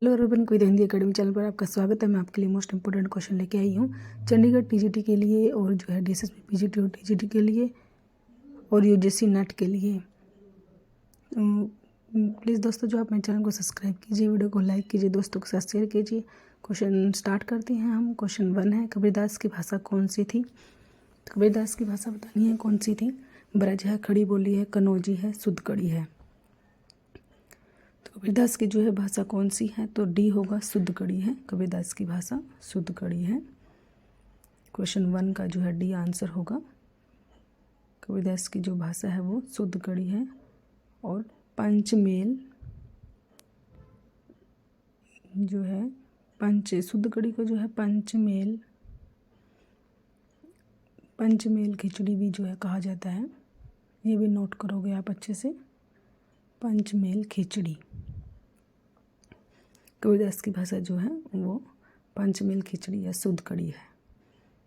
Hello everyone, कोई Hindi academy channel पर आपका स्वागत है। मैं आपके लिए मोस्ट इंपोर्टेंट क्वेश्चन लेके आई हूँ चंडीगढ़ टीजीटी के लिए और जो है डीएसएसबी पीजीटी और टीजीटी के लिए और यूजीसी नेट के लिए। प्लीज़ दोस्तों, जो आप मेरे चैनल को सब्सक्राइब कीजिए, वीडियो को लाइक कीजिए, दोस्तों के साथ शेयर कीजिए। क्वेश्चन स्टार्ट करते हैं हम। क्वेश्चन 1 है, कबीरदास की भाषा कौन सी थी? तो कबीरदास की भाषा बतानी है कौन सी थी। ब्रज है, खड़ी बोली है, कनौजी है, शुद्धकड़ी है। कबीरदास की जो है भाषा कौन सी है? तो डी होगा, शुद्धकड़ी है। कबीरदास की भाषा शुद्धकड़ी है। क्वेश्चन 1 का जो है डी आंसर होगा। कबीरदास की जो भाषा है वो शुद्धकड़ी है। और पंचमेल जो है शुद्धकड़ी को जो है पंचमेल खिचड़ी भी जो है कहा जाता है। ये भी नोट करोगे आप अच्छे से, पंचमेल खिचड़ी। कबीरदास की भाषा जो है वो पंचमेल खिचड़ी या शुद्धकड़ी है।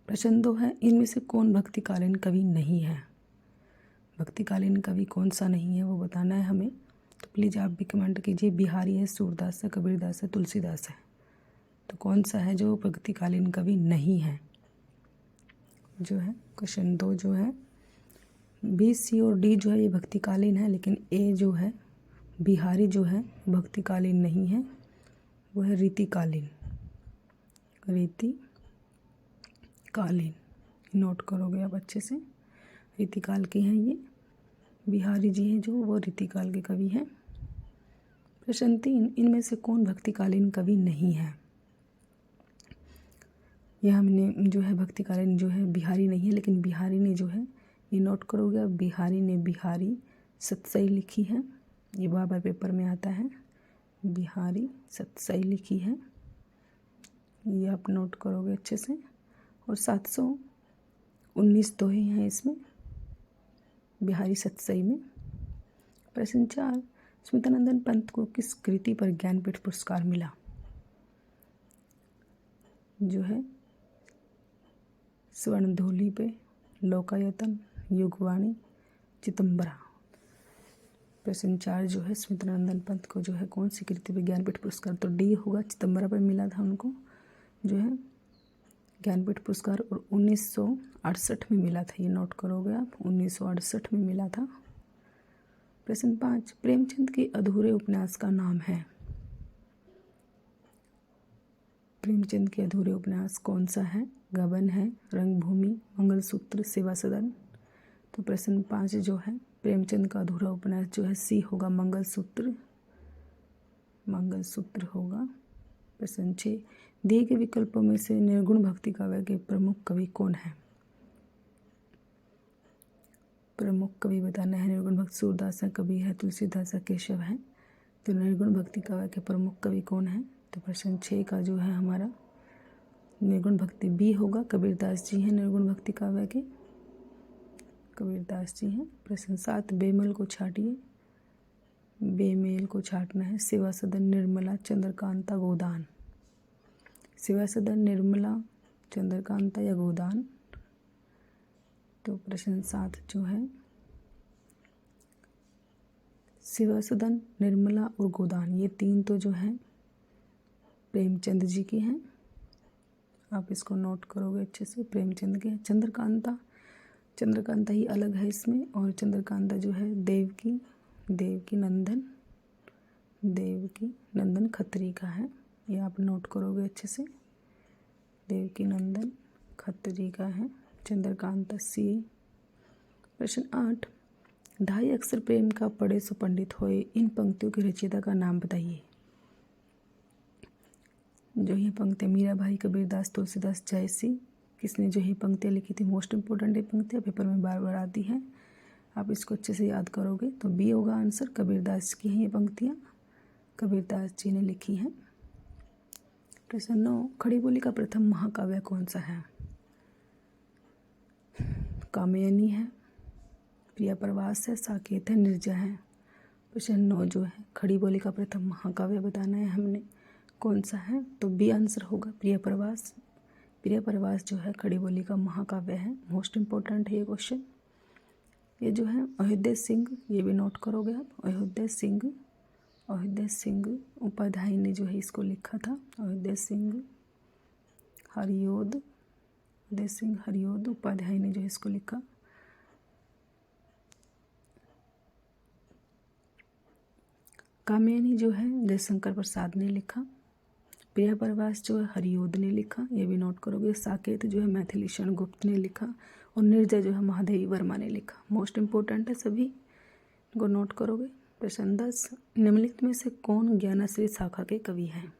प्रश्न 2 है, इनमें से कौन भक्तिकालीन कवि नहीं है? भक्तिकालीन कवि कौन सा नहीं है वो बताना है हमें। तो प्लीज़ आप भी कमेंट कीजिए। बिहारी है, सूरदास है, कबीरदास है, तुलसीदास है। तो कौन सा है जो भक्तिकालीन कवि नहीं है? जो है क्वेश्चन 2 जो है बी, सी और डी जो है ये भक्तिकालीन है, लेकिन ए जो है बिहारी जो है भक्तिकालीन नहीं है, वो है रीतिकालीन। रीतिकालीन नोट करोगे आप अच्छे से। रीतिकाल के हैं ये, बिहारी जी हैं जो वो रीतिकाल के कवि हैं। प्रश्न 3, इनमें से कौन भक्तिकालीन कवि नहीं है? यह हमने जो है भक्तिकालीन जो है बिहारी नहीं है, लेकिन बिहारी ने जो है ये नोट करोगे आप, बिहारी ने बिहारी सतसई लिखी है। ये बार पेपर में आता है, बिहारी सतसई लिखी है। ये आप नोट करोगे अच्छे से। और 719 दोहे हैं इसमें, बिहारी सतसई में। प्रश्न 4, स्मितानंदन पंत को किस कृति पर ज्ञानपीठ पुरस्कार मिला? जो है स्वर्णधूलि पे, लोकायतन, युगवाणी, चिदंबरा। प्रश्न 4 जो है स्मितानंदन पंत को जो है कौन सी कृति पर ज्ञानपीठ पुरस्कार? तो डी होगा, चिदंबरा पर मिला था उनको जो है ज्ञानपीठ पुरस्कार, और 1968 में मिला था। ये नोट करोगे आप, 1968 में मिला था। प्रश्न 5, प्रेमचंद के अधूरे उपन्यास का नाम है? प्रेमचंद के अधूरे उपन्यास कौन सा है? गबन है, रंगभूमि, मंगलसूत्र, सेवा सदन। तो प्रश्न 5 जो है प्रेमचंद का अधूरा उपन्यास जो है सी होगा, मंगलसूत्र होगा। प्रश्न 6, दिए गए विकल्पों में से निर्गुण भक्ति काव्य के प्रमुख कवि कौन है? प्रमुख कवि बताना है। निर्गुण भक्ति सूरदास है, कवि है, तुलसीदास है, केशव है। तो निर्गुण भक्ति काव्य के प्रमुख कवि कौन है? तो प्रश्न 6 का जो है हमारा निर्गुण भक्ति बी होगा, कबीरदास जी हैं निर्गुण भक्ति काव्य के, कबीरदास जी हैं। प्रश्न 7, बेमेल को छाटिए। बेमेल को छाटना है। सेवा सदन, निर्मला, चंद्रकांता, गोदान। सेवा सदन, निर्मला, चंद्रकांता या गोदान। तो प्रश्न 7 जो है सेवा सदन, निर्मला और गोदान, ये 3 तो जो है प्रेमचंद जी की हैं। आप इसको नोट करोगे अच्छे से, प्रेमचंद के हैं। चंद्रकांता ही अलग है इसमें, और चंद्रकांता जो है देवकी नंदन खत्री का है। ये आप नोट करोगे अच्छे से, देवकी नंदन खत्री का है चंद्रकांता सी। प्रश्न 8, ढाई अक्षर प्रेम का पढ़े सो पंडित होए, इन पंक्तियों के रचयिता का नाम बताइए। जो ये पंक्तियाँ मीरा भाई, कबीरदास, तुलसीदास, जयसी, किसने जो ये पंक्तियाँ लिखी थी? मोस्ट इंपॉर्टेंट ये पंक्तियाँ पेपर में बार बार आती हैं, आप इसको अच्छे से याद करोगे। तो बी होगा आंसर, कबीरदास की हैं ये पंक्तियाँ, कबीरदास जी ने लिखी हैं। प्रश्न 9, खड़ी बोली का प्रथम महाकाव्य कौन सा है? कामयनी है, प्रिया प्रवास है, साकेत है, निर्जय है। प्रश्न 9 जो है खड़ी बोली का प्रथम महाकाव्य बताना है हमने, कौन सा है? तो बी आंसर होगा, प्रिया प्रवास। प्रिया प्रवास जो है खड़ी बोली का महाकाव्य है। मोस्ट इंपॉर्टेंट है ये क्वेश्चन। ये जो है अयोध्या सिंह, ये भी नोट करोगे आप, अयोध्या सिंह अयोध्या सिंह उपाध्याय ने जो है इसको लिखा था। अयोध्या सिंह हरियोद उपाध्याय ने जो है इसको लिखा। कामयानी जो है जयशंकर प्रसाद ने लिखा। प्रिया प्रवास जो है हरियोद ने लिखा, ये भी नोट करोगे। साकेत जो है मैथिलीशरण गुप्त ने लिखा और निर्जय जो है महादेवी वर्मा ने लिखा। मोस्ट इम्पोर्टेंट है, सभी को नोट करोगे। प्रश्न 10, निम्नलिखित में से कौन ज्ञानाश्री शाखा के कवि हैं?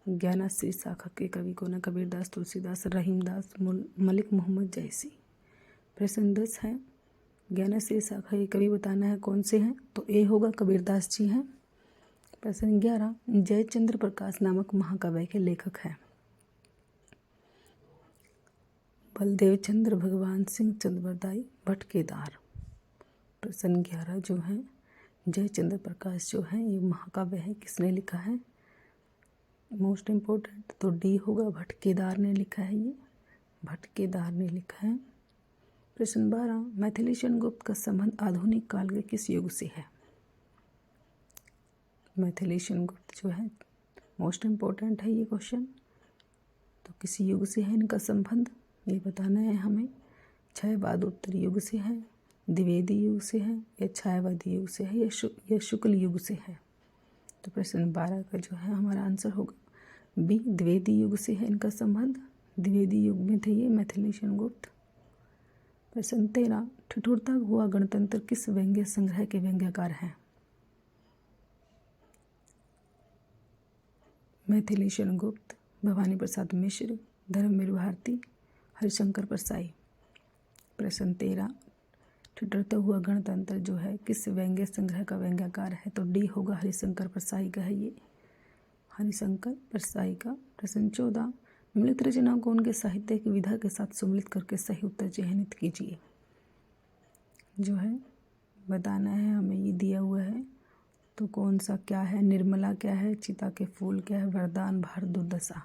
ज्ञानाश्री शाखा के कवि कौन है? कबीरदास, तुलसीदास, रहीमदास, मलिक मोहम्मद जैसी। प्रश्न 10 है, ज्ञानाश्री शाखा के कवि बताना है कौन से हैं? तो ए होगा कबीरदास जी हैं। प्रश्न 11, जयचंद्र प्रकाश नामक महाकाव्य के लेखक हैं? बलदेव चंद्र, भगवान सिंह, चंद्रबरदाई, भट्ट केदार। प्रश्न 11 जो है जयचंद्र प्रकाश जो है ये महाकाव्य है, किसने लिखा है? मोस्ट इम्पोर्टेंट तो डी होगा, भट्ट केदार ने लिखा है, ये भट्ट केदार ने लिखा है। प्रश्न 12, मैथिलीशरण गुप्त का संबंध आधुनिक काल के किस युग से है? मैथिलीशरण गुप्त जो है मोस्ट इम्पोर्टेंट है ये क्वेश्चन, तो किस युग से है इनका संबंध ये बताना है हमें। छायावादोत्तर युग से है, द्विवेदी युग से है, या छायावादी युग से है, या शुक्ल युग से है। तो प्रश्न 12 का जो है हमारा आंसर होगा बी, द्विवेदी युग से है इनका संबंध। द्विवेदी युग में थे ये मैथिलीशरण गुप्त। प्रश्न 13, ठिठुरता हुआ गणतंत्र किस व्यंग्य संग्रह के व्यंग्यकार हैं? मैथिलीशरण गुप्त, भवानी प्रसाद मिश्र, धर्मवीर भारती, हरिशंकर परसाई। प्रश्न 13, ठिठुरता हुआ गणतंत्र जो है किस व्यंग्य संग्रह का व्यंग्यकार है? तो डी होगा, हरिशंकर परसाई का है ये, हरिशंकर परसाई का। प्रश्न 14, निम्नलिखित रचनाओं को उनके साहित्य की विधा के साथ सम्मिलित करके सही उत्तर चयनित कीजिए। जो है बताना है हमें, ये दिया हुआ है तो कौन सा क्या है? निर्मला क्या है? चिता के फूल क्या है? वरदान, भार, दुर्दशा।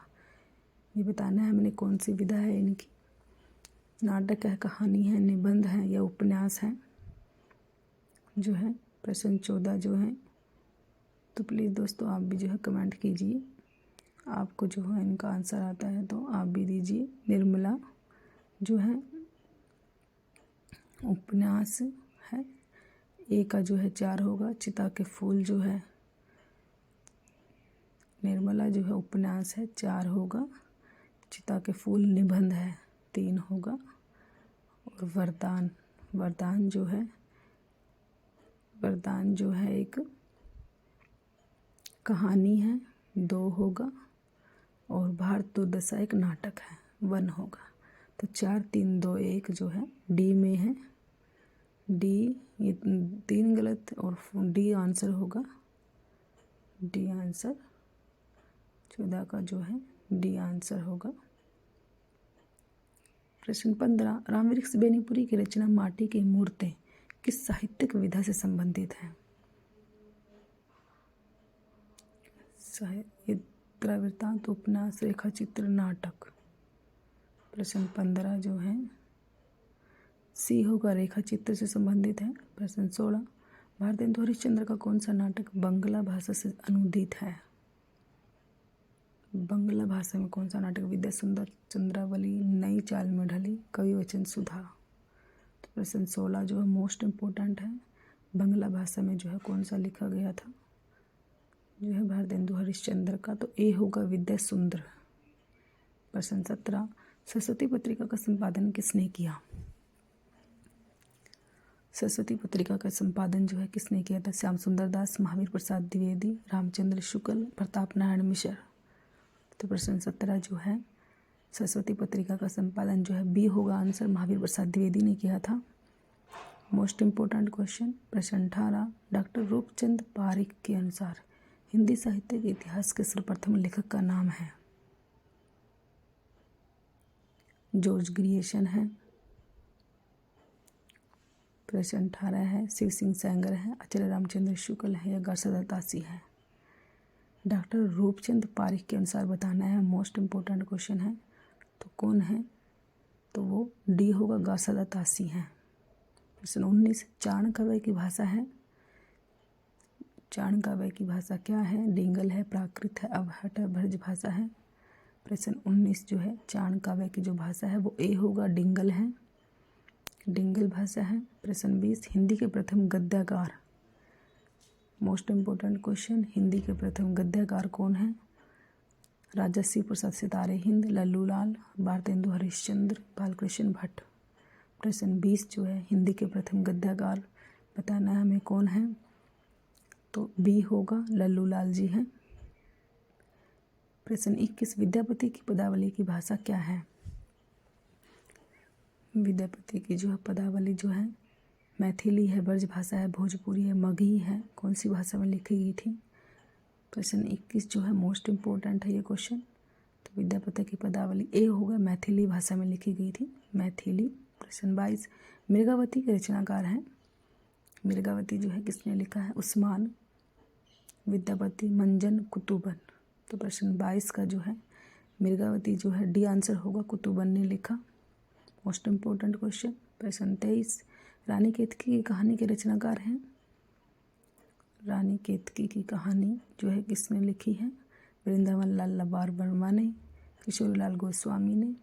ये बताना है हमने कौन सी विधा है इनकी। नाटक है, कहानी है, निबंध है, या उपन्यास है? जो है प्रश्न 14 जो है, तो प्लीज़ दोस्तों आप भी जो है कमेंट कीजिए, आपको जो है इनका आंसर आता है तो आप भी दीजिए। निर्मला जो है उपन्यास है, ए का जो है 4 होगा। चिता के फूल जो है, निर्मला जो है उपन्यास है 4 होगा। चिता के फूल निबंध है 3 होगा। और वरदान जो है एक कहानी है 2 होगा। और भारत दुर्दशा एक नाटक है 1 होगा। तो 4 3 2 1 जो है डी में है। डी, ये 3 गलत और डी आंसर होगा। डी आंसर 14 का जो है डी आंसर होगा। प्रश्न 15, रामवृक्ष बेनीपुरी की रचना माटी की मूर्तें किस साहित्यिक विधा से संबंधित है? साहित्य वृत्तांत, उपन्यास, रेखा चित्र, नाटक। प्रश्न 15 जो है सी होगा, रेखा चित्र से संबंधित है। प्रश्न 16, भारतेंदु हरिश्चंद्र का कौन सा नाटक बंगला भाषा से अनुदित है? बंगला भाषा में कौन सा नाटक? विद्या सुंदर, चंद्रावली, नई चाल में ढली, कवि वचन सुधा। तो प्रश्न 16 जो है मोस्ट इम्पोर्टेंट है, बंगला भाषा में जो है कौन सा लिखा गया था? जो है भारतेंदु हरिश्चंद्र का, तो ए होगा विद्या सुंदर। प्रश्न 17, सरस्वती पत्रिका का संपादन किसने किया? सरस्वती पत्रिका का संपादन जो है किसने किया था? श्याम सुंदर दास, महावीर प्रसाद द्विवेदी, रामचंद्र शुक्ल, प्रताप नारायण मिश्र। तो प्रश्न 17 जो है सरस्वती पत्रिका का संपादन जो है बी होगा आंसर, महावीर प्रसाद द्विवेदी ने किया था। Most important question. प्रश्न 18, डॉक्टर रूपचंद पारिक के अनुसार हिंदी साहित्य के इतिहास के सर्वप्रथम लेखक का नाम है? जॉर्ज ग्रियर्सन है। प्रश्न 18 है शिव सिंह सैंगर है, आचार्य रामचंद्र शुक्ल है, या गार्सदा तासी है? डॉक्टर रूपचंद पारिक के अनुसार बताना है, मोस्ट इम्पोर्टेंट क्वेश्चन है। तो कौन है? तो वो डी होगा, गार्सदा तासी हैं। प्रश्न 19, चाणक्य की भाषा है? चाणकाव्य की भाषा क्या है? डिंगल है, प्राकृत है, अवहट है, ब्रज भाषा है। प्रश्न 19 जो है चाणकाव्य की जो भाषा है वो ए होगा, डिंगल है, डिंगल भाषा है। प्रश्न 20 हिंदी के प्रथम गद्यकार, मोस्ट इम्पोर्टेंट क्वेश्चन, हिंदी के प्रथम गद्यकार कौन है? राजा शिव प्रसाद सितारे हिंद, लल्लू लाल, भारतेंदु हरिश्चंद्र, बालकृष्ण भट्ट। प्रश्न 20 जो है हिंदी के प्रथम गद्यकार बताना है हमें कौन है, तो बी होगा, लल्लू लाल जी हैं। प्रश्न 21 विद्यापति की पदावली की भाषा क्या है? विद्यापति की जो है पदावली जो है मैथिली है, ब्रज भाषा है, भोजपुरी है, मगही है। कौन सी भाषा में लिखी गई थी? प्रश्न 21 जो है मोस्ट इम्पोर्टेंट है ये क्वेश्चन। तो विद्यापति की पदावली ए होगा, मैथिली भाषा में लिखी गई थी, मैथिली। प्रश्न 22 मृगावती के रचनाकार हैं। मृगावती जो है किसने लिखा है? उस्मान, विद्यापति, मंजन, कुतुबन। तो प्रश्न 22 का जो है मृगावती जो है डी आंसर होगा, कुतुबन ने लिखा, मोस्ट इम्पोर्टेंट क्वेश्चन। प्रश्न 23 रानी केतकी की कहानी के रचनाकार हैं। रानी केतकी की कहानी जो है किसने लिखी है? वृंदावन लाल लबार वर्मा ने, किशोरीलाल गोस्वामी ने,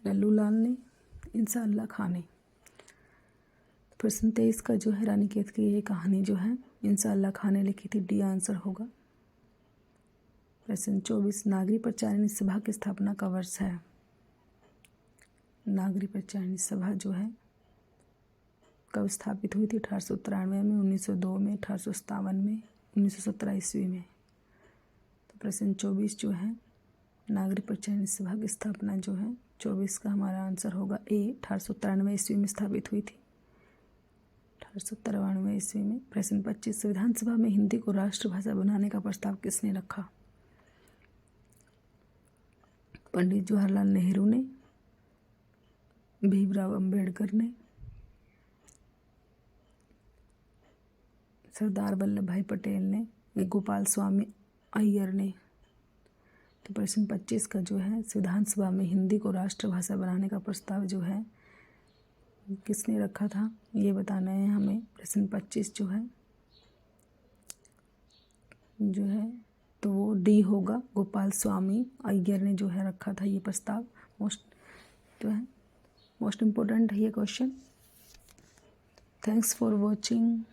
लल्लू लाल ने, इंसाअल्लाह खां ने। प्रश्न 23 का जो है रानी केतकी की ये कहानी जो है इंसाअल्लाह खां ने लिखी थी, डी आंसर होगा। प्रश्न 24 नागरी प्रचारिणी सभा की स्थापना का वर्ष है। नागरी प्रचारिणी सभा जो है कब स्थापित हुई थी? 1893 में, 1902 में, 1857 में, 1917 ईस्वी में। तो प्रश्न 24 जो है नागरिक प्रचारिणी सभा की स्थापना जो है 24 का हमारा आंसर होगा ए, 1893 ईस्वी में स्थापित हुई थी, 1893 ईस्वी में। प्रश्न 25 संविधान सभा में हिंदी को राष्ट्रभाषा बनाने का प्रस्ताव किसने रखा? पंडित जवाहरलाल नेहरू ने, भीमराव अंबेडकर ने, सरदार वल्लभ भाई पटेल ने, गोपाल स्वामी अय्यर ने। तो प्रश्न 25 का जो है संविधान सभा में हिंदी को राष्ट्रभाषा बनाने का प्रस्ताव जो है किसने रखा था, ये बताना है हमें। प्रश्न 25 जो है तो वो डी होगा, गोपाल स्वामी अय्यर ने जो है रखा था ये प्रस्ताव। मोस्ट इम्पोर्टेंट है ये क्वेश्चन। Thanks for watching.